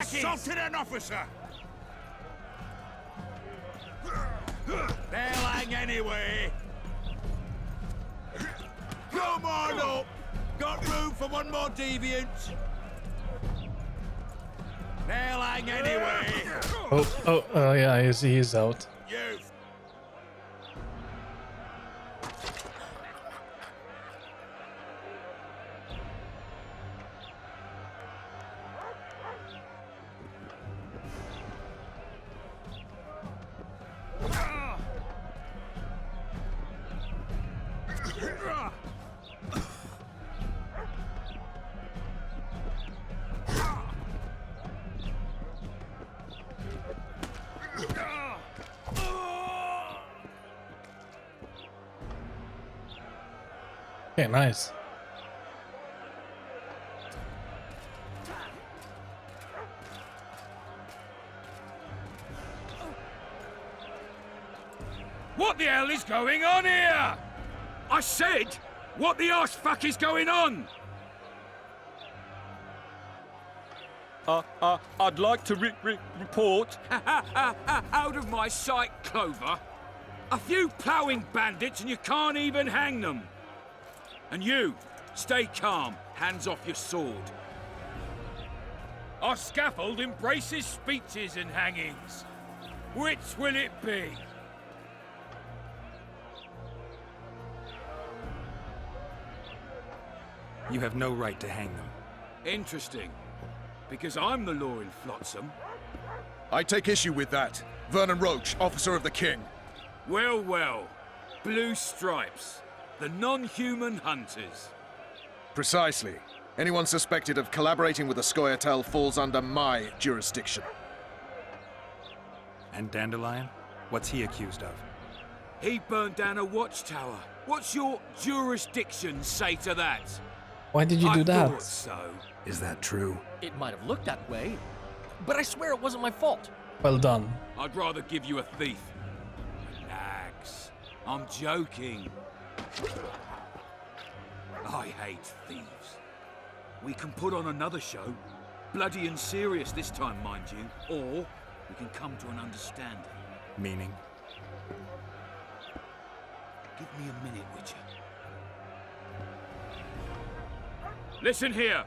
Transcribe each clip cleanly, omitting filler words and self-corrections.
Assaulted an officer! They'll hang anyway! Come on up! Got room for one more deviant? They'll hang anyway! Oh, yeah, he's out. You! Okay, nice. What the hell is going on here? I said, what the arse fuck is going on? I'd like to report. Out of my sight, Clover. A few ploughing bandits and you can't even hang them. And you, stay calm, hands off your sword. Our scaffold embraces speeches and hangings. Which will it be? You have no right to hang them. Interesting. Because I'm the law in Flotsam. I take issue with that. Vernon Roach, officer of the King. Well, well. Blue stripes. The non-human hunters. Precisely. Anyone suspected of collaborating with the Scoia'tael falls under my jurisdiction. And Dandelion? What's he accused of? He burned down a watchtower. What's your jurisdiction say to that? Why did you do I that? thought so. Is that true? It might have looked that way, but I swear it wasn't my fault. Well done. I'd rather give you a thief. Relax. I'm joking. I hate thieves. We can put on another show. Bloody and serious this time, mind you. Or we can come to an understanding. Meaning? Give me a minute, Witcher. Listen here.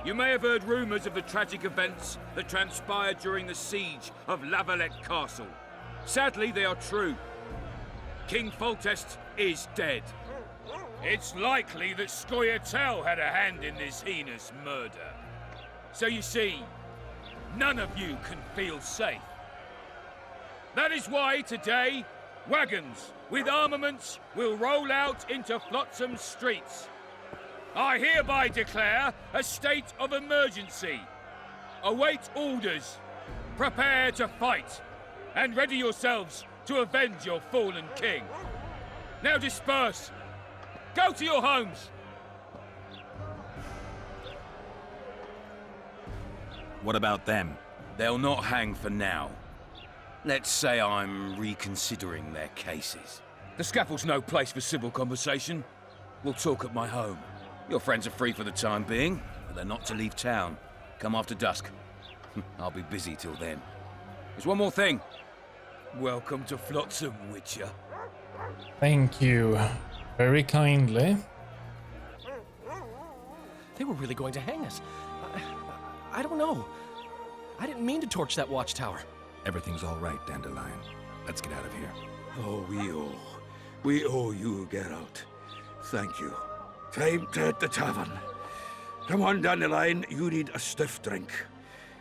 You may have heard rumors of the tragic events that transpired during the siege of Lavalette Castle. Sadly, they are true. King Foltest is dead. It's likely that Scoia'tael had a hand in this heinous murder. So you see, none of you can feel safe. That is why today, wagons with armaments will roll out into Flotsam's streets. I hereby declare a state of emergency. Await orders. Prepare to fight. And ready yourselves to avenge your fallen king. Now disperse. Go to your homes. What about them? They'll not hang for now. Let's say I'm reconsidering their cases. The scaffold's no place for civil conversation. We'll talk at my home. Your friends are free for the time being, but they're not to leave town. Come after dusk. I'll be busy till then. There's one more thing. Welcome to Flotsam, Witcher. Thank you. Very kindly. They were really going to hang us. I don't know. I didn't mean to torch that watchtower. Everything's all right, Dandelion. Let's get out of here. Oh, we owe you, Geralt. Thank you. Time to hit the tavern. Come on, Dandelion, you need a stiff drink.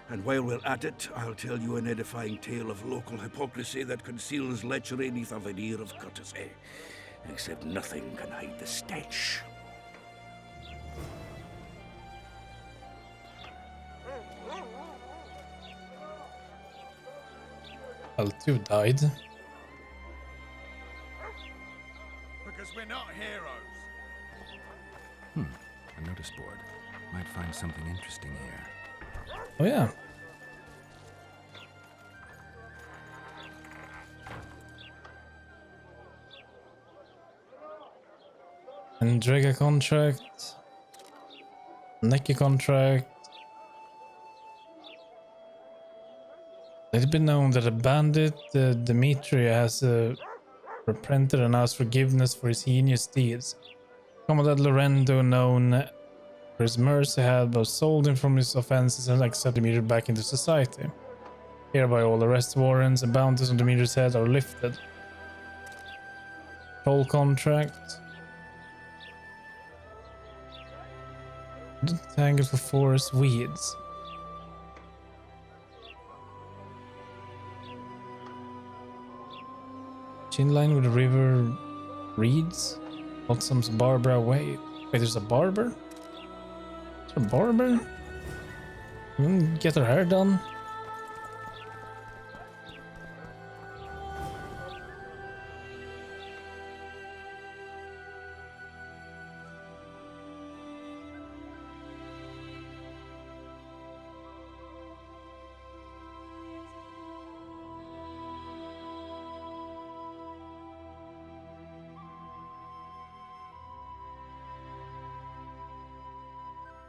And while we're at it, I'll tell you an edifying tale of local hypocrisy that conceals lechery neath a veneer of courtesy. Except nothing can hide the stench. Well, two died. Because we're not heroes. A notice board. Might find something interesting here. Oh yeah. Andrega contract. Neki contract. Let it be known that a bandit, Dimitri, has repented and asked forgiveness for his heinous deeds. Commandant Lorendo, known for his mercy, had absolved him from his offenses and accepted Dimitri back into society. Hereby all arrest warrants and bounties on Dimitri's head are lifted. Toll contract. Tangle for forest weeds. Chin line with river reeds. Blossom's Barbara way. Wait, there's a barber? Is there a barber? Get her hair done.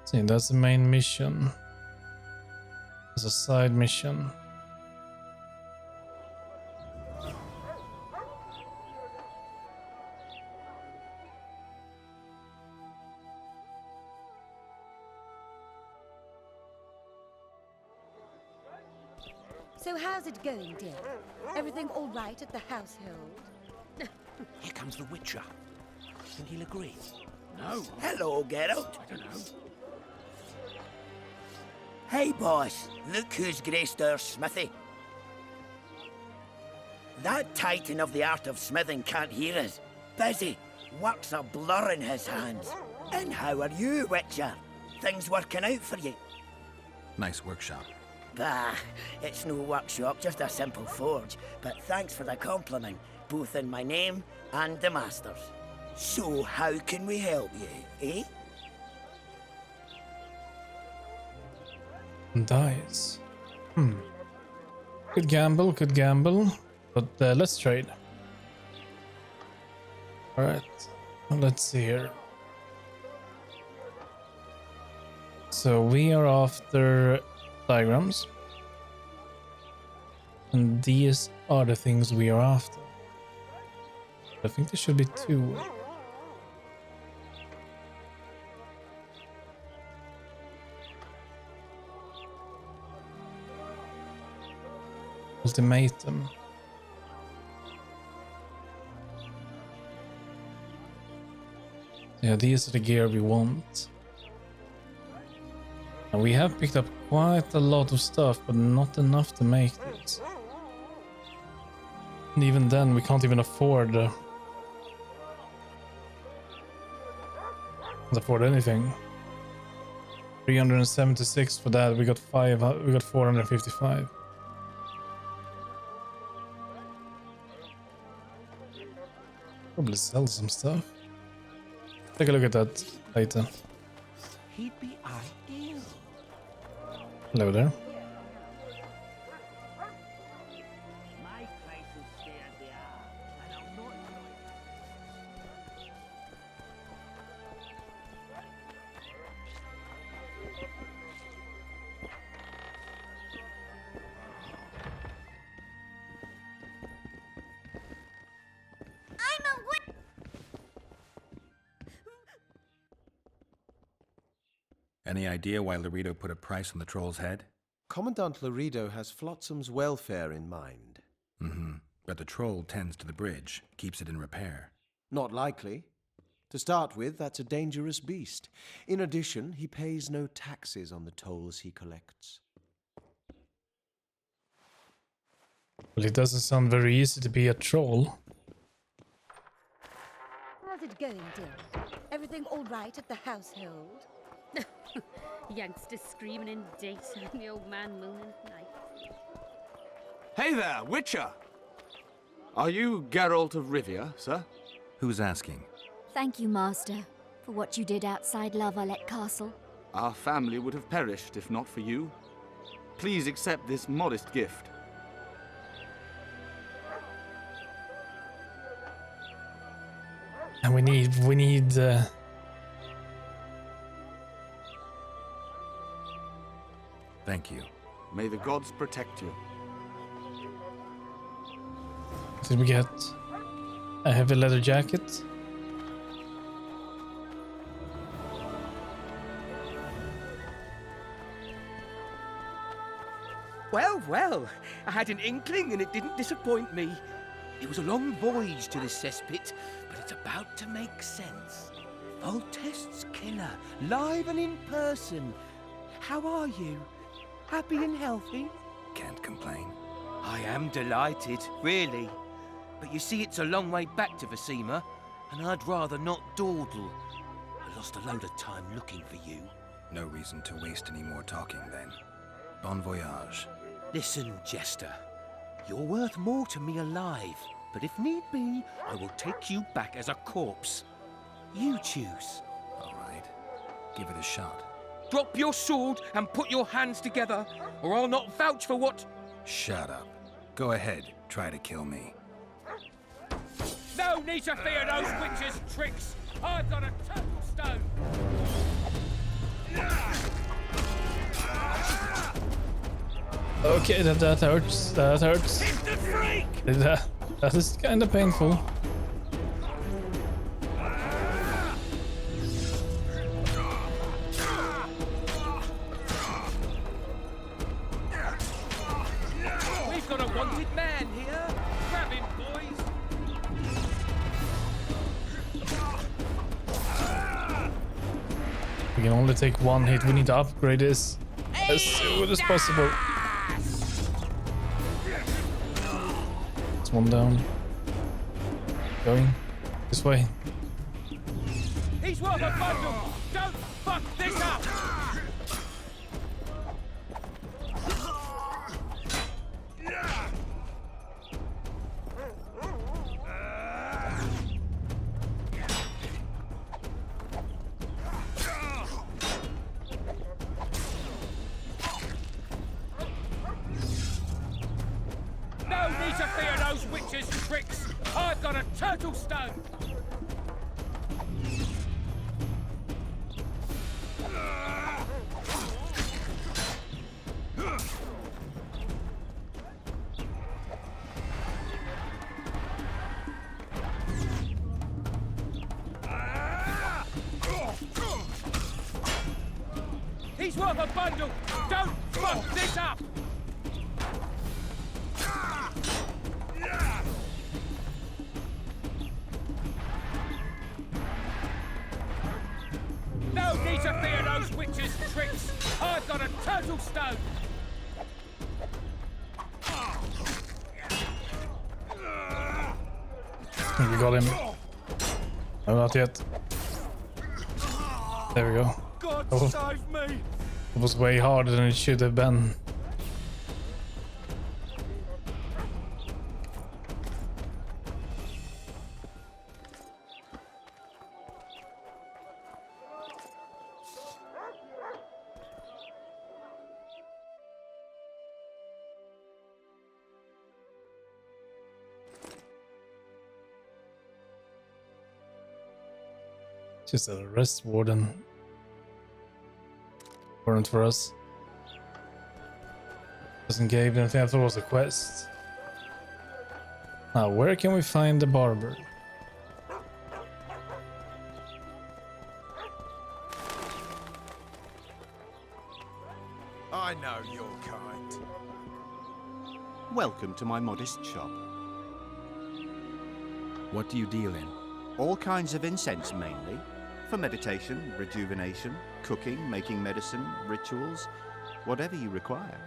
See, that's the main mission. There's a side mission. So how's it going, dear? Everything all right at the household? Here comes the Witcher. Think he'll agree? No, Hello, Geralt. I don't know. Hey, boss. Look who's graced our smithy. That titan of the art of smithing can't hear us. Busy. Work's a blur in his hands. And how are you, Witcher? Things working out for you? Nice workshop. Bah, it's no workshop, just a simple forge. But thanks for the compliment, both in my name and the master's. So how can we help you, eh? Dice. Could gamble. But let's trade. Alright. Let's see here. So we are after diagrams. And these are the things we are after. I think there should be two. Ultimatum. Yeah, these are the gear we want. And we have picked up quite a lot of stuff, but not enough to make this. And even then, we can't even afford anything. 376 for that. We got 455. Probably sell some stuff. Take a look at that later. He'd be ideal. Hello there. My place will stay at the Arah, and I'll not Any idea why Laredo put a price on the troll's head? Commandant Laredo has Flotsam's welfare in mind. But the troll tends to the bridge, keeps it in repair. Not likely. To start with, that's a dangerous beast. In addition, he pays no taxes on the tolls he collects. Well, it doesn't sound very easy to be a troll. How's it going, dear? Everything all right at the household? Youngsters screaming in daytime, the old man mooning at night. Hey there, Witcher! Are you Geralt of Rivia, sir? Who's asking? Thank you, Master, for what you did outside La Valette Castle. Our family would have perished if not for you. Please accept this modest gift. And we need Thank you. May the gods protect you. Did we get a heavy leather jacket? Well, well, I had an inkling and it didn't disappoint me. It was a long voyage to the cesspit, but it's about to make sense. Voltest's killer, live and in person. How are you? Happy and healthy? Can't complain. I am delighted, really. But you see, it's a long way back to Vasima, and I'd rather not dawdle. I lost a load of time looking for you. No reason to waste any more talking then. Bon voyage. Listen, Jester. You're worth more to me alive, but if need be, I will take you back as a corpse. You choose. All right. Give it a shot. Drop your sword and put your hands together, or I'll not vouch for what... Shut up. Go ahead. Try to kill me. No need to fear those witches' tricks. I've got a turtle stone. Okay, that hurts. That hurts. That is kind of painful. We've got a wanted man here. Grab him, boys. We can only take one hit. We need to upgrade this as soon as possible. It's one down. Going this way. He's worth a bundle. Don't fuck this up. No need to fear those witches' tricks. I've got a turtle stone. He's worth a bundle. Don't fuck this up. No need to fear those witches' tricks. I've got a turtle stone. We got him. No, not yet. There we go. God Oh. save me! It was way harder than it should have been. Just a rest warden. Warrant for us. Doesn't give anything. I thought it was a quest. Now, where can we find the barber? I know your kind. Welcome to my modest shop. What do you deal in? All kinds of incense mainly. For meditation, rejuvenation, cooking, making medicine, rituals, whatever you require.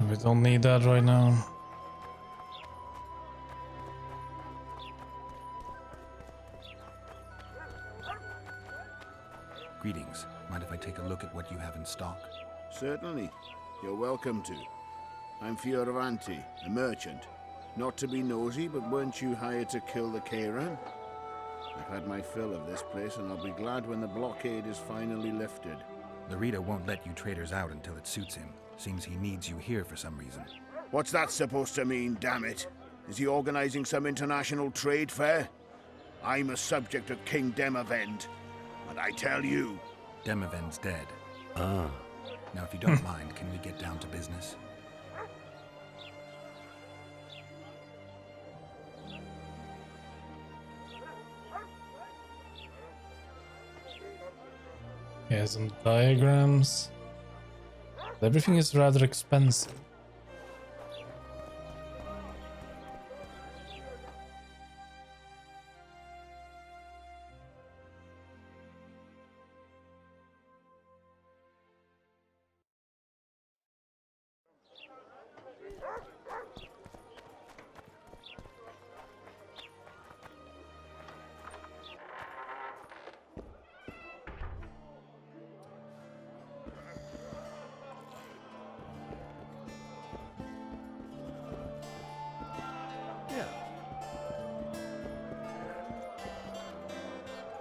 We don't need that right now. Greetings. Mind if I take a look at what you have in stock? Certainly. You're welcome to. I'm Fioravanti, a merchant. Not to be nosy, but weren't you hired to kill the Kairan? I've had my fill of this place, and I'll be glad when the blockade is finally lifted. The Rita won't let you traders out until it suits him. Seems he needs you here for some reason. What's that supposed to mean, damn it? Is he organizing some international trade fair? I'm a subject of King Demavend, and I tell you... Demavend's dead. Now, if you don't mind, can we get down to business? Yeah, some diagrams. Everything is rather expensive.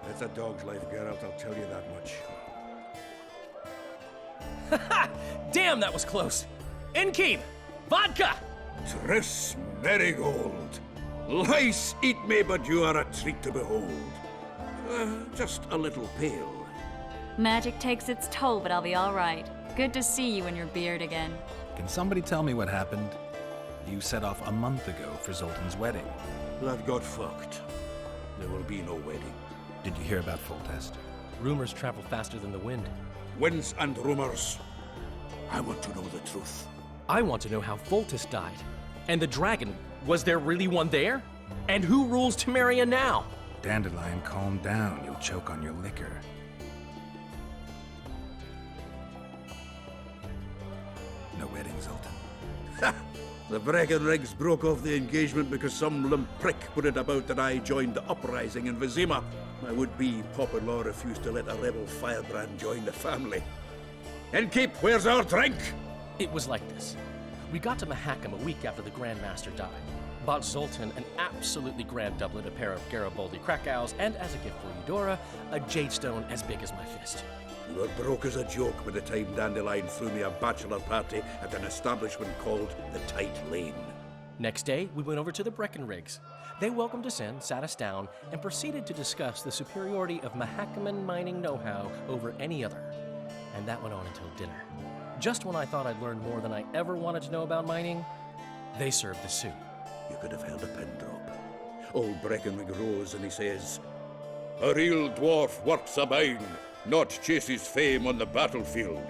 It's a dog's life, Geralt, I'll tell you that much. Damn, that was close. Innkeep! Vodka! Triss Marigold. Lice eat me, but you are a treat to behold. Just a little pale. Magic takes its toll, but I'll be all right. Good to see you in your beard again. Can somebody tell me what happened? You set off a month ago for Zoltan's wedding. That got fucked. There will be no wedding. Did you hear about Foltest? Rumors travel faster than the wind. Winds and rumors. I want to know the truth. I want to know how Foltest died. And the dragon, was there really one there? And who rules Temeria now? Dandelion, calm down. You'll choke on your liquor. No wedding, Zoltan. The Breckenrigs broke off the engagement because some limp prick put it about that I joined the uprising in Vizima. My would-be Papa-in-law refused to let a rebel firebrand join the family. Innkeep, where's our drink? It was like this. We got to Mahakam a week after the Grand Master died. Bought Zoltan an absolutely grand doublet, a pair of Garibaldi Krakows, and as a gift for Eudora, a jade stone as big as my fist. You were broke as a joke by the time Dandelion threw me a bachelor party at an establishment called the Tight Lane. Next day, we went over to the Breckenrigs. They welcomed us in, sat us down, and proceeded to discuss the superiority of Mahakaman mining know-how over any other. And that went on until dinner. Just when I thought I'd learned more than I ever wanted to know about mining, they served the soup. You could have held a pin drop. Old Breckenrig rose and he says, "A real dwarf works a mine, not chases fame on the battlefield."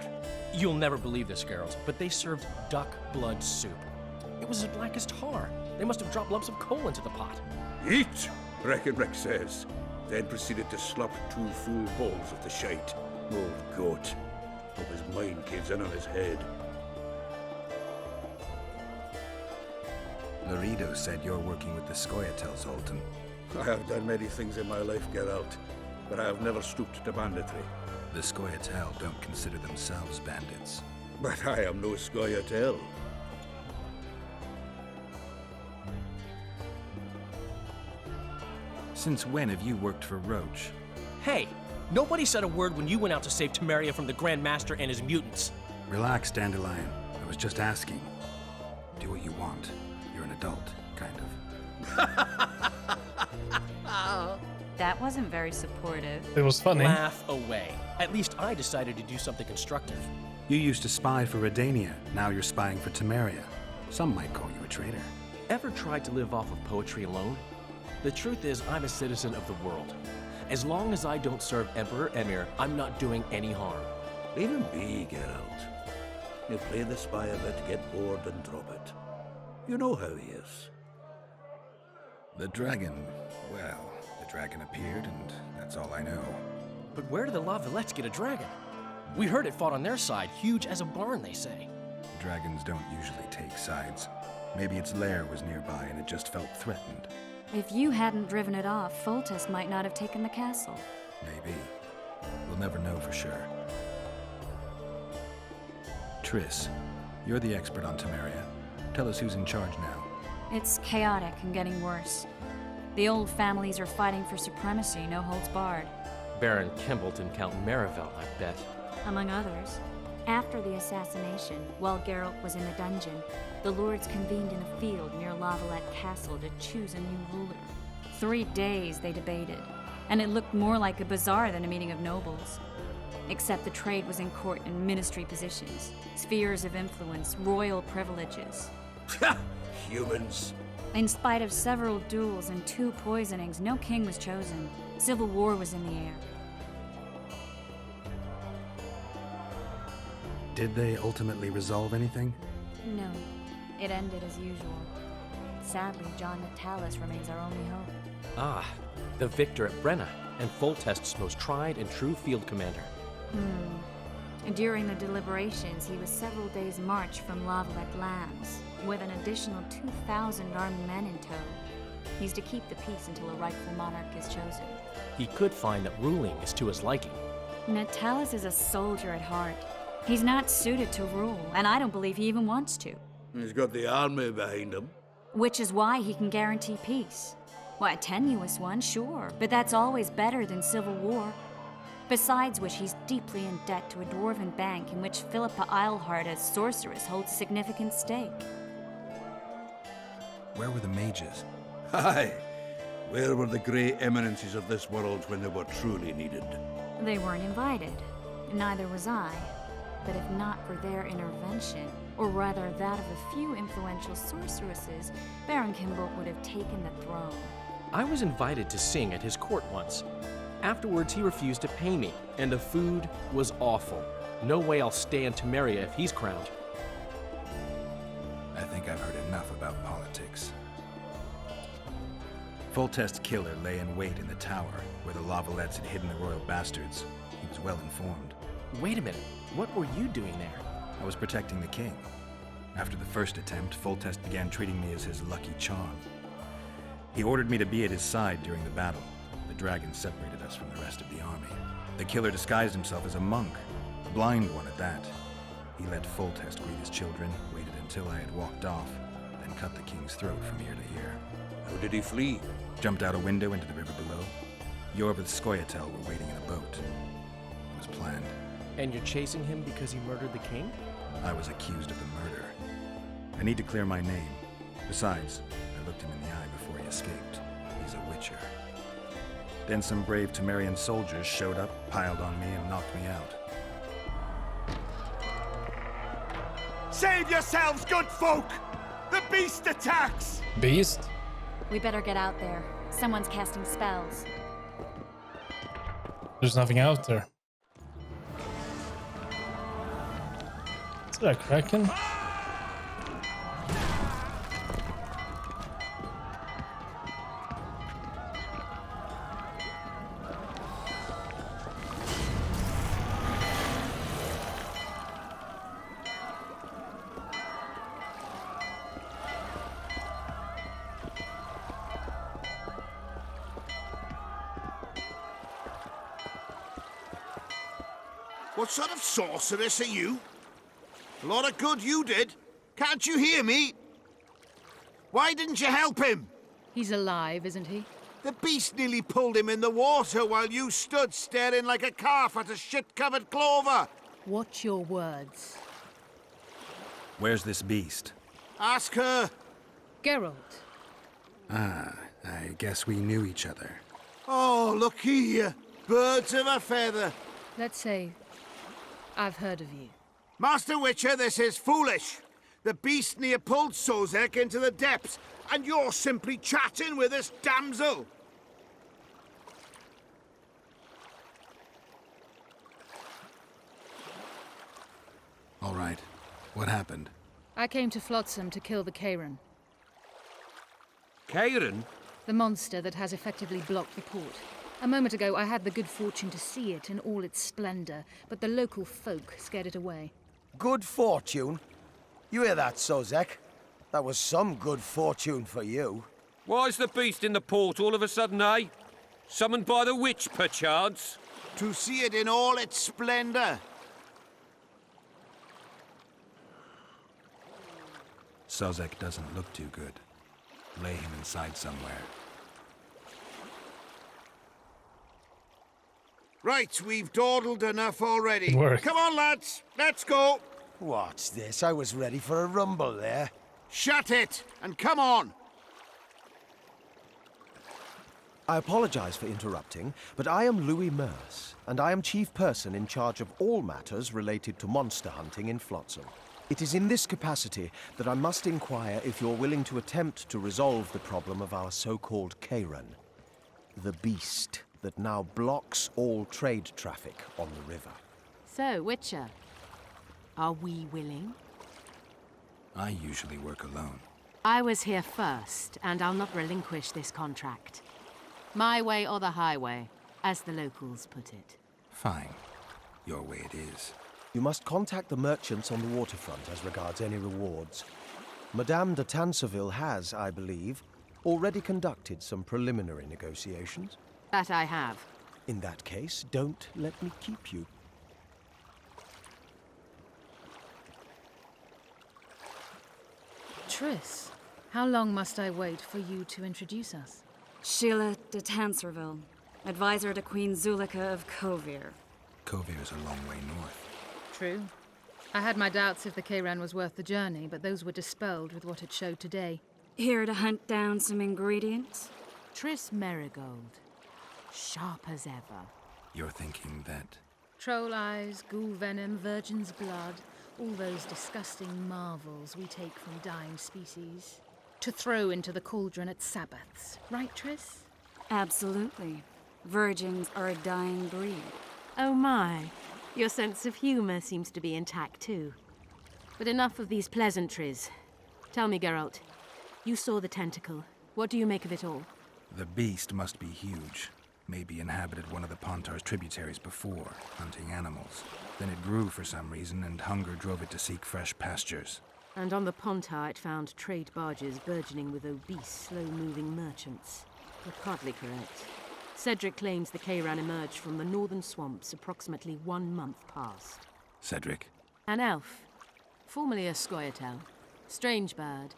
You'll never believe this, girls, but they served duck blood soup. It was as black as tar. They must have dropped lumps of coal into the pot. "Eat," Breckenrig says, then proceeded to slop 2 full bowls of the shite. Old goat. Hope his mind caves in on his head. Laredo said you're working with the Scoia'tael, Zoltan. I have done many things in my life, Geralt, but I have never stooped to banditry. The Scoia'tael don't consider themselves bandits. But I am no Scoia'tael. Since when have you worked for Roach? Hey, nobody said a word when you went out to save Temeria from the Grand Master and his mutants. Relax, Dandelion. I was just asking. Do what you want. You're an adult, kind of. That wasn't very supportive. It was funny. Laugh away. At least I decided to do something constructive. You used to spy for Redania. Now you're spying for Temeria. Some might call you a traitor. Ever tried to live off of poetry alone? The truth is, I'm a citizen of the world. As long as I don't serve Emperor Emir, I'm not doing any harm. Leave him be, Geralt. You play the spy a bit, get bored, and drop it. You know how he is. The dragon, well, the dragon appeared, and that's all I know. But where did the La Villettes get a dragon? We heard it fought on their side, huge as a barn, they say. Dragons don't usually take sides. Maybe its lair was nearby and it just felt threatened. If you hadn't driven it off, Foltest might not have taken the castle. Maybe. We'll never know for sure. Triss, you're the expert on Temeria. Tell us who's in charge now. It's chaotic and getting worse. The old families are fighting for supremacy, no holds barred. Baron Kimbalt and Count Marivel, I bet. Among others. After the assassination, while Geralt was in the dungeon, the lords convened in a field near Lavalette Castle to choose a new ruler. 3 days they debated, and it looked more like a bazaar than a meeting of nobles. Except the trade was in court and ministry positions, spheres of influence, royal privileges. Humans. In spite of several duels and 2 poisonings, no king was chosen. Civil war was in the air. Did they ultimately resolve anything? No, it ended as usual. Sadly, John Natalis remains our only hope. Ah, the victor at Brenna, and Foltest's most tried and true field commander. During the deliberations, he was several days' march from Lavalette lands, with an additional 2,000 armed men in tow. He's to keep the peace until a rightful monarch is chosen. He could find that ruling is to his liking. Natalis is a soldier at heart. He's not suited to rule, and I don't believe he even wants to. He's got the army behind him. Which is why he can guarantee peace. Why, a tenuous one, sure, but that's always better than civil war. Besides which, he's deeply in debt to a dwarven bank in which Philippa Eilhart, as sorceress, holds a significant stake. Where were the mages? Aye. Where were the grey eminences of this world when they were truly needed? They weren't invited. Neither was I. But if not for their intervention, or rather that of a few influential sorceresses, Baron Kimbolt would have taken the throne. I was invited to sing at his court once. Afterwards, he refused to pay me, and the food was awful. No way I'll stay in Temeria if he's crowned. I think I've heard enough about politics. Foltest's killer lay in wait in the tower, where the Lavalettes had hidden the royal bastards. He was well informed. Wait a minute. What were you doing there? I was protecting the king. After the first attempt, Foltest began treating me as his lucky charm. He ordered me to be at his side during the battle. The dragon separated us from the rest of the army. The killer disguised himself as a monk, a blind one at that. He let Foltest greet his children, waited until I had walked off, then cut the king's throat from ear to ear. How did he flee? Jumped out a window into the river below. Yorv with Skoyatel were waiting in a boat. It was planned. And you're chasing him because he murdered the king? I was accused of the murder. I need to clear my name. Besides, I looked him in the eye before he escaped. He's a witcher. Then some brave Temerian soldiers showed up, piled on me, and knocked me out. Save yourselves, good folk! The beast attacks! Beast? We better get out there. Someone's casting spells. There's nothing out there. Is that a kraken? What sort of sorceress are you? A lot of good you did. Can't you hear me? Why didn't you help him? He's alive, isn't he? The beast nearly pulled him in the water while you stood staring like a calf at a shit-covered clover. Watch your words. Where's this beast? Ask her. Geralt. Ah, I guess we knew each other. Oh, look here. Birds of a feather. Let's say I've heard of you. Master Witcher, this is foolish. The beast near pulled Sozek into the depths, and you're simply chatting with this damsel. All right. What happened? I came to Flotsam to kill the Kairan. Kairan? The monster that has effectively blocked the port. A moment ago, I had the good fortune to see it in all its splendor, but the local folk scared it away. Good fortune? You hear that, Sozek? That was some good fortune for you. Why's the beast in the port all of a sudden, eh? Summoned by the witch, perchance? To see it in all its splendor. Sozek doesn't look too good. Lay him inside somewhere. Right, we've dawdled enough already. It worked. Come on, lads, let's go. What's this? I was ready for a rumble there. Shut it, and come on. I apologize for interrupting, but I am Louis Merce, and I am chief person in charge of all matters related to monster hunting in Flotsam. It is in this capacity that I must inquire if you're willing to attempt to resolve the problem of our so-called Kairan, the beast that now blocks all trade traffic on the river. So, Witcher, are we willing? I usually work alone. I was here first, and I'll not relinquish this contract. My way or the highway, as the locals put it. Fine. Your way it is. You must contact the merchants on the waterfront as regards any rewards. Madame de Tanseville has, I believe, already conducted some preliminary negotiations. That I have. In that case, don't let me keep you. Triss, how long must I wait for you to introduce us? Sheila de Tanserville, advisor to Queen Zulika of Kovir. Kovir's a long way north. True. I had my doubts if the Kairan was worth the journey, but those were dispelled with what it showed today. Here to hunt down some ingredients? Triss Merigold. Sharp as ever. You're thinking that... Troll eyes, ghoul venom, virgin's blood, all those disgusting marvels we take from dying species. To throw into the cauldron at Sabbaths. Right, Triss? Absolutely. Virgins are a dying breed. Oh my. Your sense of humor seems to be intact too. But enough of these pleasantries. Tell me, Geralt. You saw the tentacle. What do you make of it all? The beast must be huge. Maybe inhabited one of the Pontar's tributaries before, hunting animals. Then it grew for some reason, and hunger drove it to seek fresh pastures. And on the Pontar it found trade barges burgeoning with obese, slow-moving merchants. You're partly correct. Cedric claims the Kairan emerged from the northern swamps approximately 1 month past. Cedric? An elf. Formerly a Scoia'tael. Strange bird.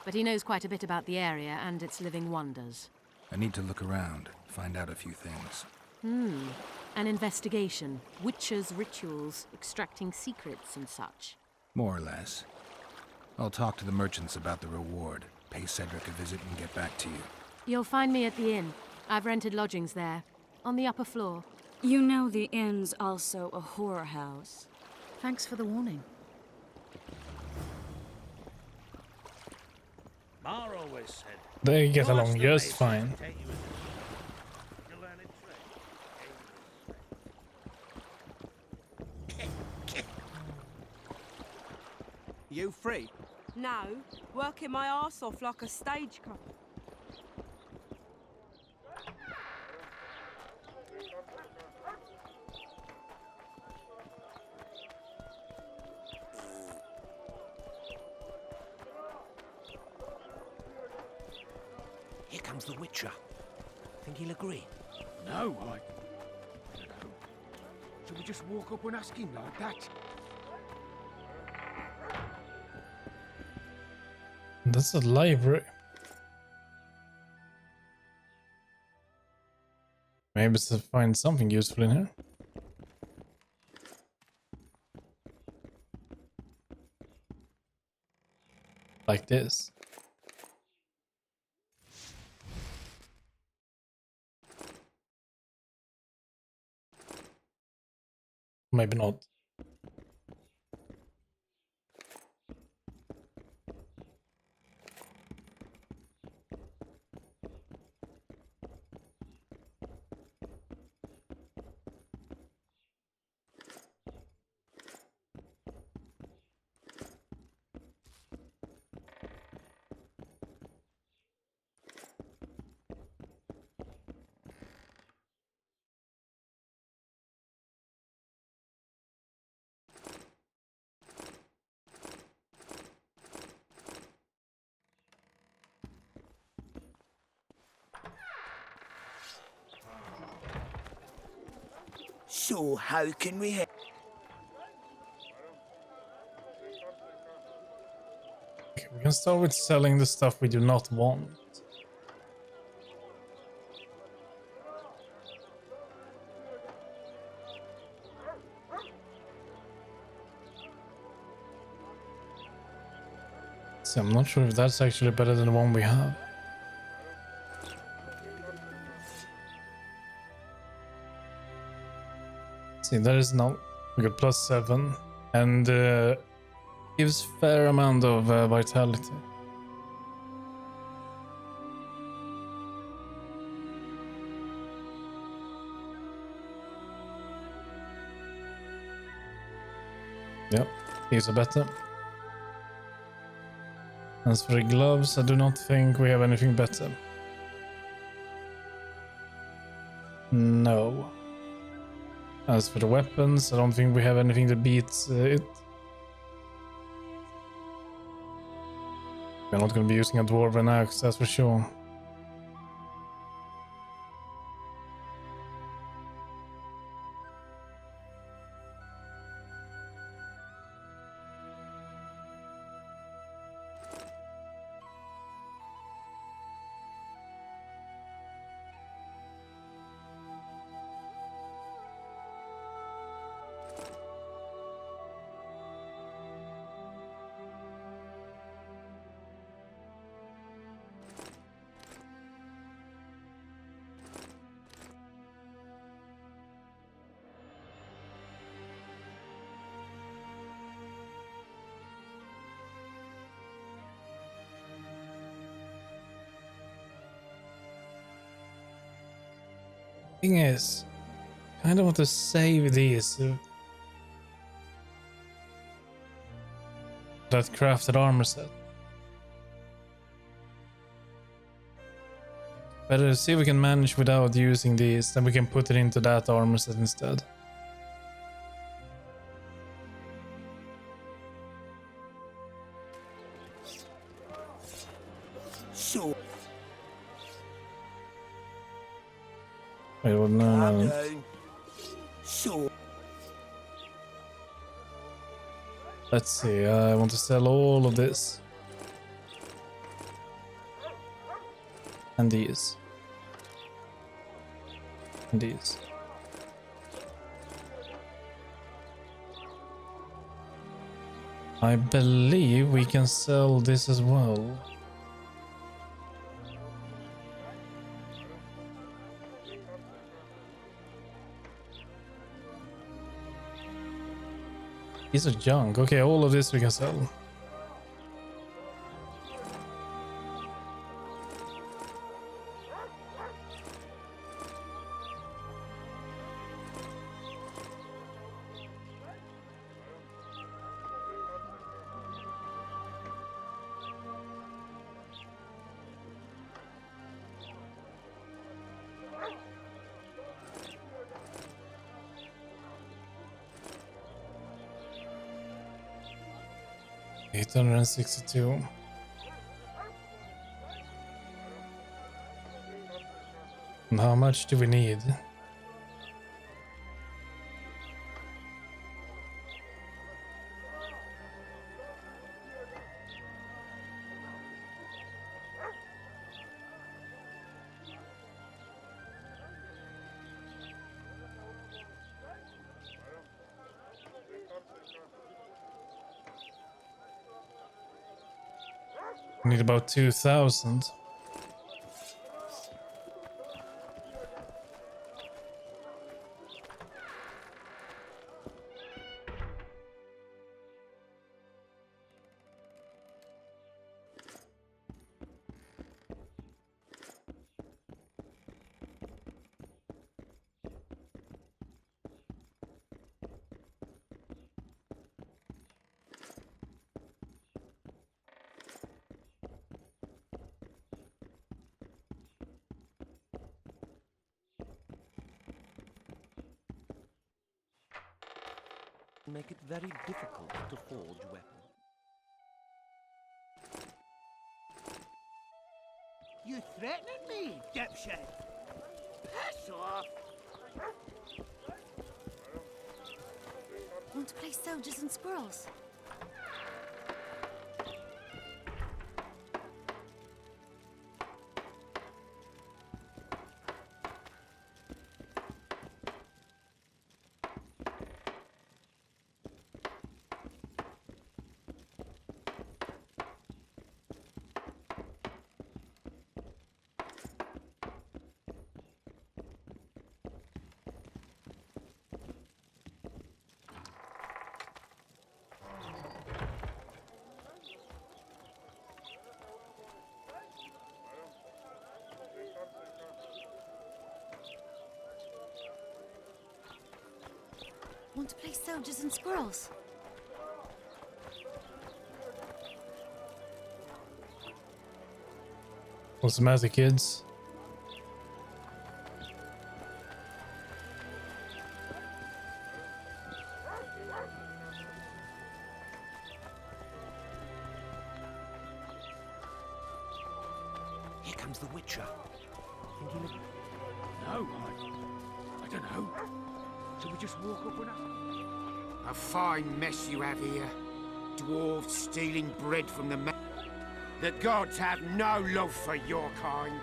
But he knows quite a bit about the area and its living wonders. I need to look around, find out a few things. An investigation. Witchers' rituals, extracting secrets and such. More or less. I'll talk to the merchants about the reward, pay Cedric a visit and get back to you. You'll find me at the inn. I've rented lodgings there, on the upper floor. You know the inn's also a horror house. Thanks for the warning. Mar always said, They get along just fine. You free? No, working my arse off like a stagecoach. Here comes the Witcher. Think he'll agree? No, I don't know. Shall we just walk up and ask him like that? That's a library. Maybe to find something useful in here. Like this. Maybe not. So, how can we help? Okay, we can start with selling the stuff we do not want. So I'm not sure if that's actually better than the one we have. See, that is not. We got +7 and gives fair amount of vitality. Yep, these are better. As for the gloves, I do not think we have anything better. No. As for the weapons, I don't think we have anything that beats it. We're not going to be using a dwarven axe, that's for sure. Thing is, kind of want to save these. That crafted armor set. Better see if we can manage without using these, then we can put it into that armor set instead. So. Wait, well, no. So. Let's see, I want to sell all of this. And these. And these. I believe we can sell this as well. These are junk. Okay, all of this we can sell. $862. And how much do we need? We need about 2,000. Make it very difficult to forge weapons. You threatening me, dipshit? Piss off! Want to play soldiers and squirrels? Want to play soldiers and squirrels? What's the matter, kids? Here comes the Witcher. Think he look... No, I don't know. Shall we just walk up and ask? A fine mess you have here. Dwarves stealing bread from the man. The gods have no love for your kind.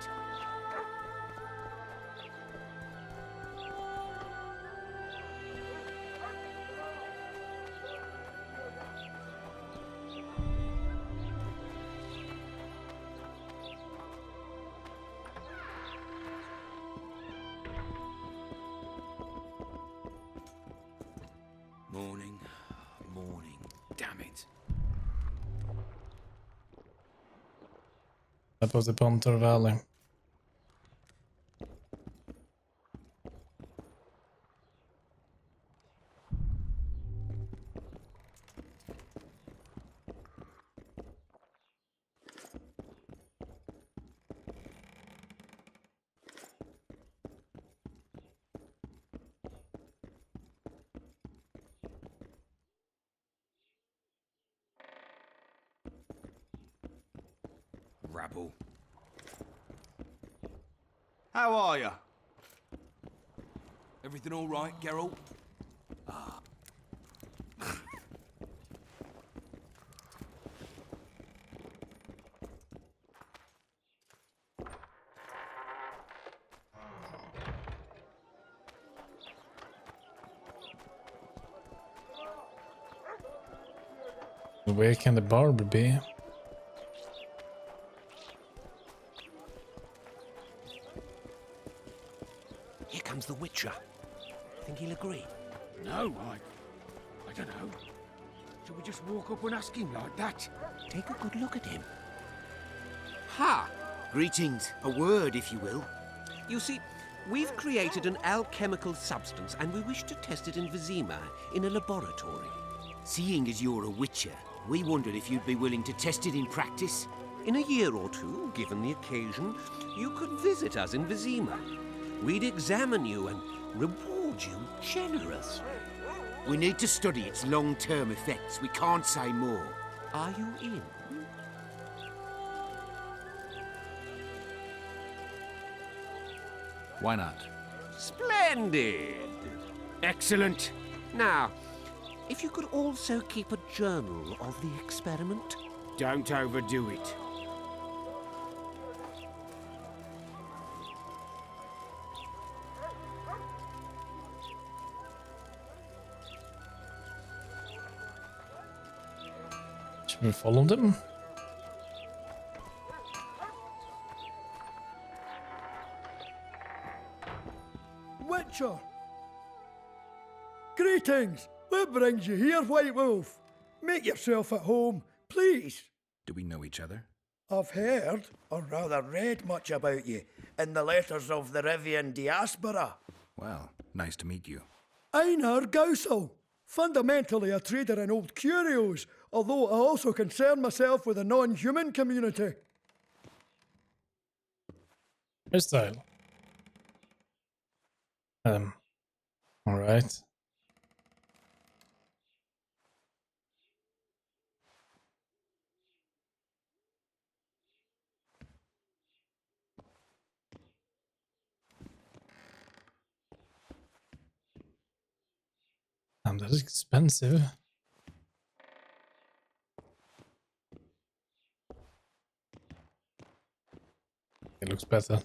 Morning, morning, damn it. Up of the Pontar Valley. Rabble. How are you? Everything all right, Geralt? Where can the barber be? Here comes the Witcher. Think he'll agree? No, I don't know. Shall we just walk up and ask him like that? Take a good look at him. Ha! Greetings. A word, if you will. You see, we've created an alchemical substance and we wish to test it in Vizima, in a laboratory. Seeing as you're a Witcher, we wondered if you'd be willing to test it in practice. In a year or two, given the occasion, you could visit us in Vizima. We'd examine you and reward you generously. We need to study its long-term effects. We can't say more. Are you in? Why not? Splendid! Excellent. Now, if you could also keep a journal of the experiment. Don't overdo it. Should we follow them? Witcher! Greetings! What brings you here, White Wolf? Make yourself at home, please. Do we know each other? I've heard, or rather read much about you, in the letters of the Rivian diaspora. Well, nice to meet you. Einar Gausel, fundamentally a trader in old curios, although I also concern myself with the non-human community. Hairstyle. Alright. That is expensive. It looks better.